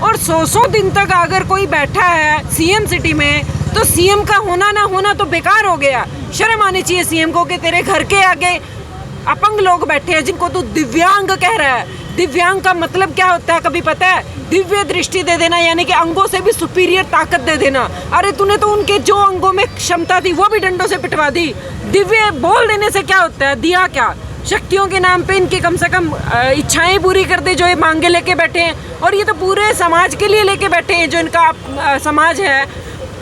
और 100 दिन तक अगर कोई बैठा है सीएम सिटी में तो सीएम का होना ना होना तो बेकार हो गया। शर्म आनी चाहिए सीएम को कि तेरे घर के आगे अपंग लोग बैठे हैं जिनको तू दिव्यांग कह रहा है। दिव्यांग का मतलब क्या होता है कभी पता है? दिव्य दृष्टि दे देना, यानी कि अंगों से भी सुपीरियर ताकत दे देना। अरे तूने तो उनके जो अंगों में क्षमता थी वो भी डंडों से पिटवा दी। दिव्य बोल देने से क्या होता है? दिया क्या? शक्तियों के नाम पे इनकी कम से कम इच्छाएं पूरी कर दे जो ये मांगे लेके बैठे हैं। और ये तो पूरे समाज के लिए लेके बैठे हैं जो इनका समाज है।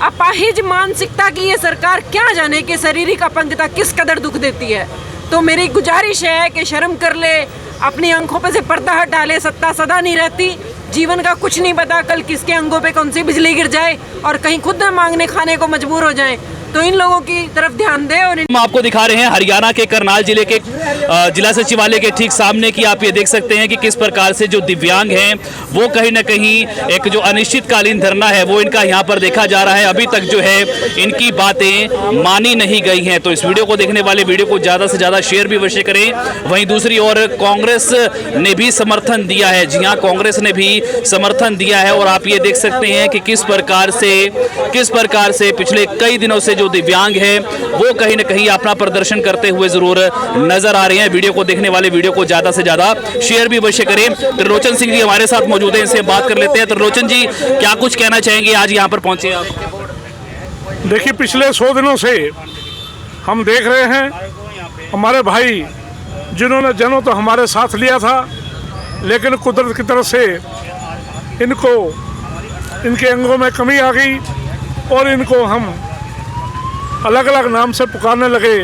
अपाहिज मानसिकता की ये सरकार क्या जाने कि शारीरिक अपंगता किस कदर दुख देती है। तो मेरी गुजारिश है कि शर्म कर ले, अपनी आंखों पे से पर्दा हटा ले। सत्ता सदा नहीं रहती, जीवन का कुछ नहीं पता कल किसके अंगों पे कौन सी बिजली गिर जाए और कहीं खुद न मांगने खाने को मजबूर हो जाए। तो इन लोगों की तरफ ध्यान दें। और हम आपको दिखा रहे हैं हरियाणा के करनाल जिले के जिला सचिवालय के ठीक सामने की आप ये देख सकते हैं कि किस प्रकार से जो दिव्यांग हैं वो कहीं ना कहीं एक जो अनिश्चितकालीन धरना है वो इनका यहाँ पर देखा जा रहा है। अभी तक जो है इनकी बातें मानी नहीं गई हैं। तो इस वीडियो को देखने वाले वीडियो को ज़्यादा से ज़्यादा शेयर भी अवश्य करें। वहीं दूसरी ओर कांग्रेस ने भी समर्थन दिया है। जी हाँ, कांग्रेस ने भी समर्थन दिया है। और आप ये देख सकते हैं कि किस प्रकार से पिछले कई दिनों से जो दिव्यांग हैं वो कहीं ना कहीं अपना प्रदर्शन करते हुए जरूर नजर आ रहे हैं। वीडियो को देखने वाले वीडियो को ज्यादा से ज्यादा शेयर भी अवश्य करें। त्रिलोचन सिंह जी हमारे साथ मौजूद हैं, इनसे बात कर लेते हैं। त्रिलोचन जी, क्या कुछ कहना चाहेंगे? आज यहाँ पर पहुंचे आप। देखिए, पिछले 100 दिनों से हम देख रहे हैं हमारे भाई जिन्होंने जनों तो हमारे साथ लिया था, लेकिन कुदरत की तरफ से इनको इनके अंगों में कमी आ गई और इनको हम अलग अलग नाम से पुकारने लगे।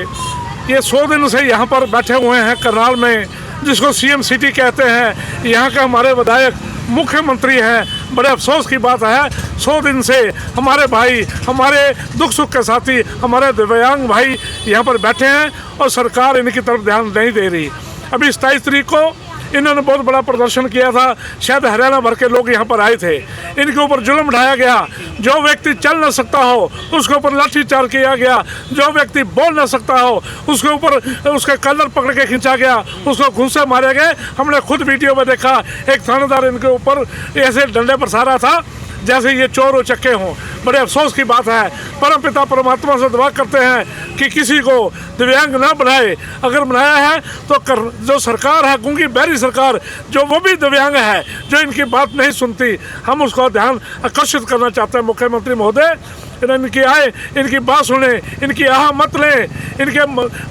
ये 100 दिन से यहाँ पर बैठे हुए हैं करनाल में, जिसको सीएम सिटी कहते हैं। यहाँ के हमारे विधायक मुख्यमंत्री हैं। बड़े अफसोस की बात है, 100 दिन से हमारे भाई, हमारे दुख सुख के साथी, हमारे दिव्यांग भाई यहाँ पर बैठे हैं और सरकार इनकी तरफ ध्यान नहीं दे रही। अभी 27 तारीख को इन्होंने बहुत बड़ा प्रदर्शन किया था, शायद हरियाणा भर के लोग यहाँ पर आए थे। इनके ऊपर जुल्म ढाया गया। जो व्यक्ति चल न सकता हो उसके ऊपर लाठीचार्ज किया गया। जो व्यक्ति बोल न सकता हो उसके ऊपर उसके कलर पकड़ के खींचा गया, उसको घूंसे मारे गए। हमने खुद वीडियो में देखा, एक थानेदार इनके ऊपर ऐसे डंडे बरसा रहा था जैसे ये चोर उचक्के हों। बड़े अफसोस की बात है। परमपिता परमात्मा से दुआ करते हैं कि किसी को दिव्यांग ना बनाए। अगर बनाया है तो जो सरकार है, गूंगी बहरी सरकार, जो वो भी दिव्यांग है, जो इनकी बात नहीं सुनती, हम उसका ध्यान आकर्षित करना चाहते हैं। मुख्यमंत्री महोदय, इनकी आए, इनकी बात सुने, इनकी आह मत लें। इनके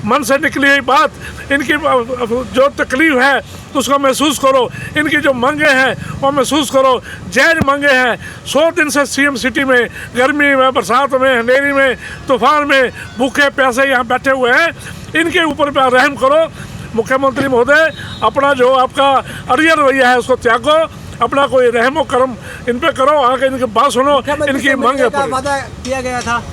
मन से निकली हुई बात, इनकी जो तकलीफ है उसको महसूस करो। इनकी जो मांगे हैं वो महसूस करो। जायज़ मांगे हैं। 100 दिन से सीएम सिटी में गर्मी में, बरसात में, अंधेरी में, तूफान में भूखे प्यासे यहाँ बैठे हुए हैं। इनके ऊपर रहम करो। मुख्यमंत्री महोदय, अपना जो आपका अरियर रवैया है उसको त्यागो, अपना कोई रहमो करम इन पे करो। आगे इनकी बात सुनो, इनकी मांगे वादा किया गया था।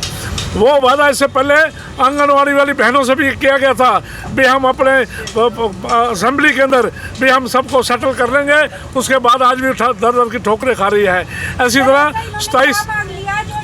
वो वादा इससे पहले आंगनवाड़ी वाली बहनों से भी किया गया था भी हम अपने असेंबली के अंदर भी हम सबको सेटल कर लेंगे। उसके बाद आज भी दर दर की ठोकरें खा रही है। ऐसी तरह 27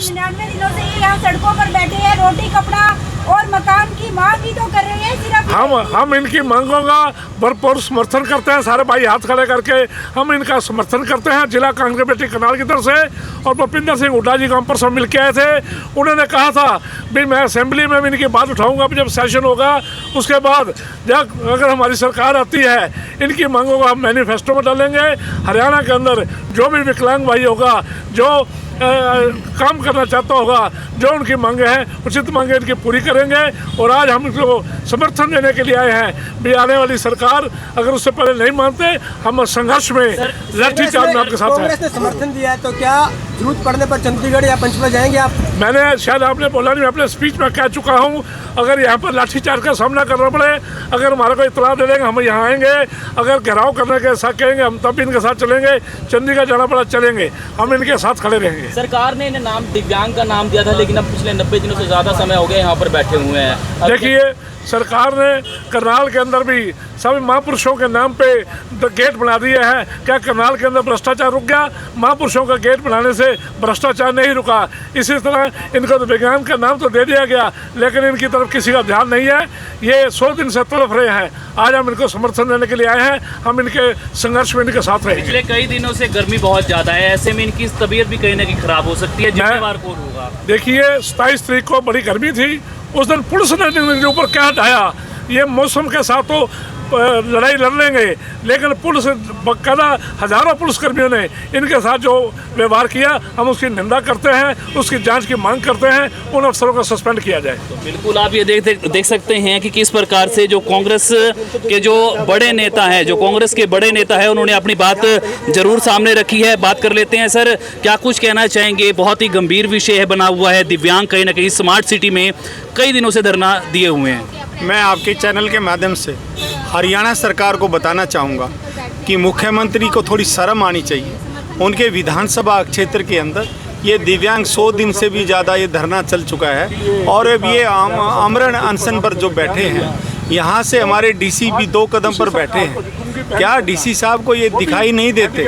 दिनों से ये यहाँ सड़कों पर बैठे हैं, रोटी कपड़ा और मकान की मांग ही तो कर रहे हैं। सिर्फ हम इनकी मांगों का भरपूर समर्थन करते हैं। सारे भाई हाथ खड़े करके हम इनका समर्थन करते हैं। जिला कांग्रेस कमेटी करनाल की तरफ से और भूपिंदर सिंह हुड्डा जी को हम परसों मिल के आए थे। उन्होंने कहा था भी मैं असेंबली में भी इनकी बात उठाऊंगा। जब सेशन होगा उसके बाद जब अगर हमारी सरकार आती है, इनकी मांगों को हम मैनिफेस्टो में डालेंगे। हरियाणा के अंदर जो भी विकलांग भाई होगा, जो काम करना चाहता होगा, जो उनकी मांगे हैं उचित मांगे इनकी पूरी करेंगे। और आज हम इनको समर्थन देने के लिए आए हैं भी आने वाली सरकार अगर उससे पहले नहीं मानते, हम संघर्ष में लाठीचार्ज में आपके साथ हैं। कांग्रेस ने समर्थन दिया है तो क्या जरूरत पड़ने पर चंडीगढ़ या पंचकुला जाएंगे आप? मैंने शायद आपने बोला नहीं, मैं अपने स्पीच में कह चुका हूँ, अगर यहाँ पर लाठीचार्ज का सामना करना पड़े, अगर हमारा को इतला दे देंगे हम यहाँ आएंगे। अगर घेराव करने के साथ कहेंगे हम तब भी इनके साथ चलेंगे। चंडीगढ़ जाना पड़ा चलेंगे, हम इनके साथ खड़े रहेंगे। सरकार ने इन्हें नाम दिव्यांग का नाम दिया था, लेकिन अब पिछले 90 दिनों से ज़्यादा समय हो गया यहाँ पर बैठे हुए हैं। देखिए, सरकार ने करनाल के अंदर भी सभी महापुरुषों के नाम पे गेट बना दिए हैं। क्या करनाल के अंदर भ्रष्टाचार रुक गया? महापुरुषों का गेट बनाने से भ्रष्टाचार नहीं रुका। इसी तरह इनको तो विज्ञान का नाम तो दे दिया गया, लेकिन इनकी तरफ किसी का ध्यान नहीं है। ये 100 दिन से तड़प रहे हैं। आज हम इनको समर्थन देने के लिए आए हैं। हम इनके संघर्ष में इनके साथ रहेंगे। पिछले कई दिनों से गर्मी बहुत ज़्यादा है, ऐसे में इनकी तबीयत भी कहीं ना कहीं खराब हो सकती है। जिम्मेवार कौन होगा? देखिए, 27 तारीख को बड़ी गर्मी थी। उस दिन पुलिस ने इनके ऊपर क्या ढाया। ये मौसम के साथ तो लड़ाई लड़ लेंगे, लेकिन पुलिस बकायदा हजारों पुलिसकर्मियों ने इनके साथ जो व्यवहार किया, हम उसकी निंदा करते हैं, उसकी जांच की मांग करते हैं। उन अफसरों को सस्पेंड किया जाए। तो बिल्कुल आप ये देख सकते हैं कि किस प्रकार से जो कांग्रेस के जो बड़े नेता हैं, उन्होंने अपनी बात जरूर सामने रखी है। बात कर लेते हैं। सर, क्या कुछ कहना चाहेंगे? बहुत ही गंभीर विषय है बना हुआ है। दिव्यांग कहीं ना कहीं स्मार्ट सिटी में कई दिनों से धरना दिए हुए हैं। मैं आपके चैनल के माध्यम से हरियाणा सरकार को बताना चाहूँगा कि मुख्यमंत्री को थोड़ी शर्म आनी चाहिए। उनके विधानसभा क्षेत्र के अंदर ये दिव्यांग 100 दिन से भी ज़्यादा ये धरना चल चुका है और अब ये आमरण अनशन पर जो बैठे हैं, यहाँ से हमारे डीसी भी 2 कदम पर बैठे हैं। क्या डीसी साहब को ये दिखाई नहीं देते?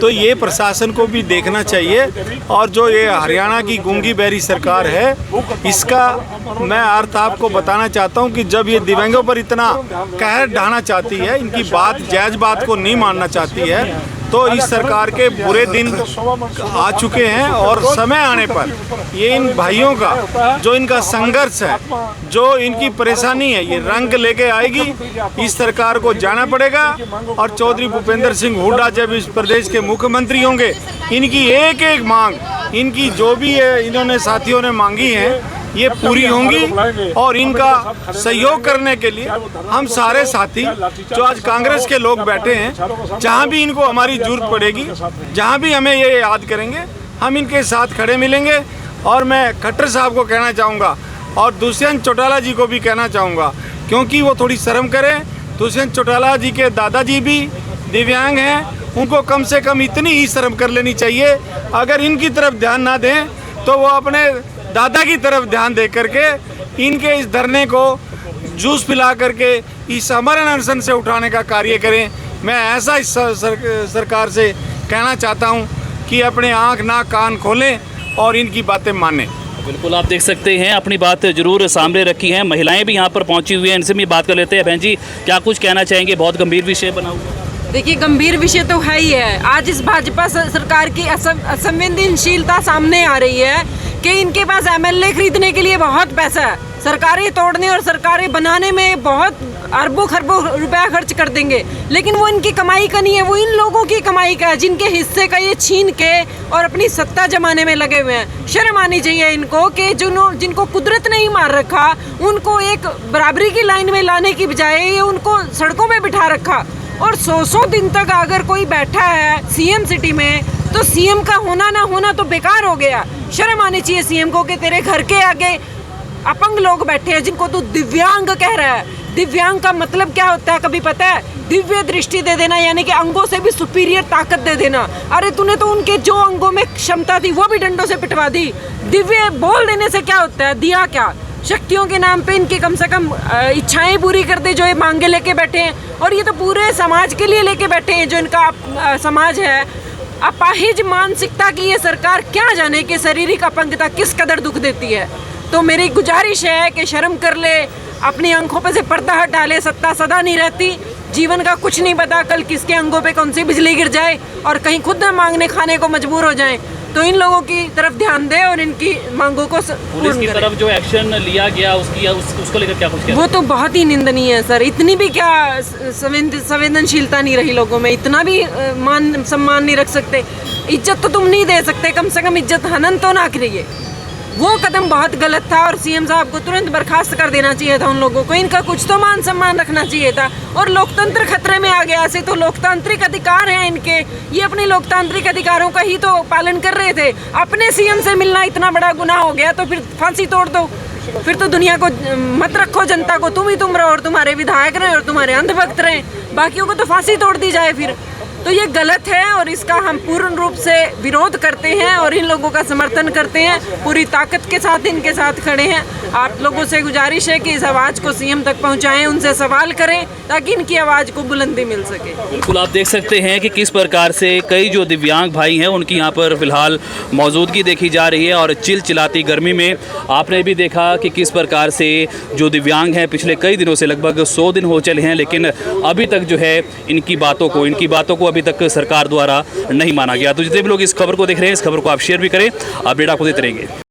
तो ये प्रशासन को भी देखना चाहिए। और जो ये हरियाणा की गूंगी बहरी सरकार है, इसका मैं अर्थ आपको बताना चाहता हूँ कि जब ये दिव्यांगों पर इतना कहर ढाना चाहती है, इनकी बात जायज़ बात को नहीं मानना चाहती है, तो इस सरकार के बुरे दिन आ चुके हैं। और समय आने पर ये इन भाइयों का जो इनका संघर्ष है, जो इनकी परेशानी है, ये रंग लेके आएगी। इस सरकार को जाना पड़ेगा। और चौधरी भूपेंद्र सिंह हुड्डा जब इस प्रदेश के मुख्यमंत्री होंगे, इनकी एक एक मांग, इनकी जो भी है इन्होंने साथियों ने मांगी है, ये पूरी होंगी। और इनका सहयोग करने के लिए हम सारे साथी जो आज कांग्रेस के लोग बैठे हैं, जहां भी इनको हमारी जरूरत पड़ेगी, जहां भी हमें ये याद करेंगे, हम इनके साथ खड़े मिलेंगे। और मैं खट्टर साहब को कहना चाहूँगा और दुष्यंत चौटाला जी को भी कहना चाहूँगा, क्योंकि वो थोड़ी शर्म करें। दुष्यंत चौटाला जी के दादाजी भी दिव्यांग हैं, उनको कम से कम इतनी ही शर्म कर लेनी चाहिए। अगर इनकी तरफ ध्यान ना दें तो वो अपने दादा की तरफ ध्यान दे करके इनके इस धरने को जूस पिला करके इस आमरण अनशन से उठाने का कार्य करें। मैं ऐसा इस सरकार से कहना चाहता हूं कि अपने आंख नाक कान खोलें और इनकी बातें मानें। बिल्कुल आप देख सकते हैं, अपनी बात जरूर सामने रखी है। महिलाएं भी यहाँ पर पहुँची हुई हैं, इनसे भी बात कर लेते हैं। बहन जी, क्या कुछ कहना चाहेंगे? बहुत गंभीर विषय बना हुआ। देखिए, गंभीर विषय तो है ही है। आज इस भाजपा सरकार की असंवेदनशीलता सामने आ रही है कि इनके पास एमएलए खरीदने के लिए बहुत पैसा है। सरकारें तोड़ने और सरकारें बनाने में बहुत अरबों खरबों रुपया खर्च कर देंगे, लेकिन वो इनकी कमाई का नहीं है, वो इन लोगों की कमाई का है जिनके हिस्से का ये छीन के और अपनी सत्ता जमाने में लगे हुए हैं। शर्म आनी चाहिए इनको कि जिनको कुदरत ने ही मार रखा, उनको एक बराबरी की लाइन में लाने की बजाय ये उनको सड़कों में बिठा रखा। और 100 दिन तक अगर कोई बैठा है सीएम सिटी में, तो सीएम का होना ना होना तो बेकार हो गया। शर्म आनी चाहिए सीएम को कि तेरे घर के आगे अपंग लोग बैठे हैं जिनको तू दिव्यांग कह रहा है। दिव्यांग का मतलब क्या होता है कभी पता है? दिव्य दृष्टि दे देना, यानी कि अंगों से भी सुपीरियर ताकत दे देना। अरे तूने तो उनके जो अंगों में क्षमता थी वो भी डंडों से पिटवा दी। दिव्य बोल देने से क्या होता है? दिया क्या? शक्तियों के नाम पे इनकी कम से कम इच्छाएं पूरी कर दे जो ये मांगे लेके बैठे हैं। और ये तो पूरे समाज के लिए लेके बैठे हैं, जो इनका समाज है। अपाहिज मानसिकता की ये सरकार क्या जाने कि शारीरिक अपंगता किस कदर दुख देती है। तो मेरी गुजारिश है कि शर्म कर ले, अपनी आंखों पे से पर्दा हटा डाले। सत्ता सदा नहीं रहती, जीवन का कुछ नहीं पता, कल किसके अंगों पे कौन सी बिजली गिर जाए और कहीं खुद न मांगने खाने को मजबूर हो जाए। तो इन लोगों की तरफ ध्यान दे और इनकी मांगों को पुलिस की तरफ जो एक्शन लिया गया उसको लेकर क्या कुछ कहना? वो तो बहुत ही निंदनीय है सर। इतनी भी क्या संवेदनशीलता नहीं रही लोगों में, इतना भी मान सम्मान नहीं रख सकते। इज्जत तो तुम नहीं दे सकते, कम से कम इज्जत हनन तो ना करिए। वो कदम बहुत गलत था और सीएम साहब को तुरंत बर्खास्त कर देना चाहिए था उन लोगों को। इनका कुछ तो मान सम्मान रखना चाहिए था। और लोकतंत्र खतरे में आ गया। ऐसे तो लोकतांत्रिक अधिकार हैं इनके, ये अपने लोकतांत्रिक अधिकारों का ही तो पालन कर रहे थे। अपने सीएम से मिलना इतना बड़ा गुनाह हो गया तो फिर फांसी तोड़ दो। फिर तो दुनिया को मत रखो, जनता को तुम रहो और तुम्हारे विधायक रहे और तुम्हारे अंधभक्त रहे, बाकियों को तो फांसी तोड़ दी जाए फिर। तो ये गलत है और इसका हम पूर्ण रूप से विरोध करते हैं और इन लोगों का समर्थन करते हैं, पूरी ताकत के साथ इनके साथ खड़े हैं। आप लोगों से गुजारिश है कि इस आवाज़ को सीएम तक पहुंचाएं, उनसे सवाल करें ताकि इनकी आवाज़ को बुलंदी मिल सके। बिल्कुल, आप देख सकते हैं कि किस प्रकार से कई जो दिव्यांग भाई हैं उनकी यहाँ पर फिलहाल मौजूदगी देखी जा रही है और चिलचिलाती गर्मी में आपने भी देखा कि किस प्रकार से जो दिव्यांग हैं पिछले कई दिनों से लगभग 100 दिन हो चले हैं, लेकिन अभी तक जो है इनकी बातों को अभी तक सरकार द्वारा नहीं माना गया। तो जितने भी लोग इस खबर को देख रहे हैं, इस खबर को आप शेयर भी करें, अपडेट आपको देते रहेंगे।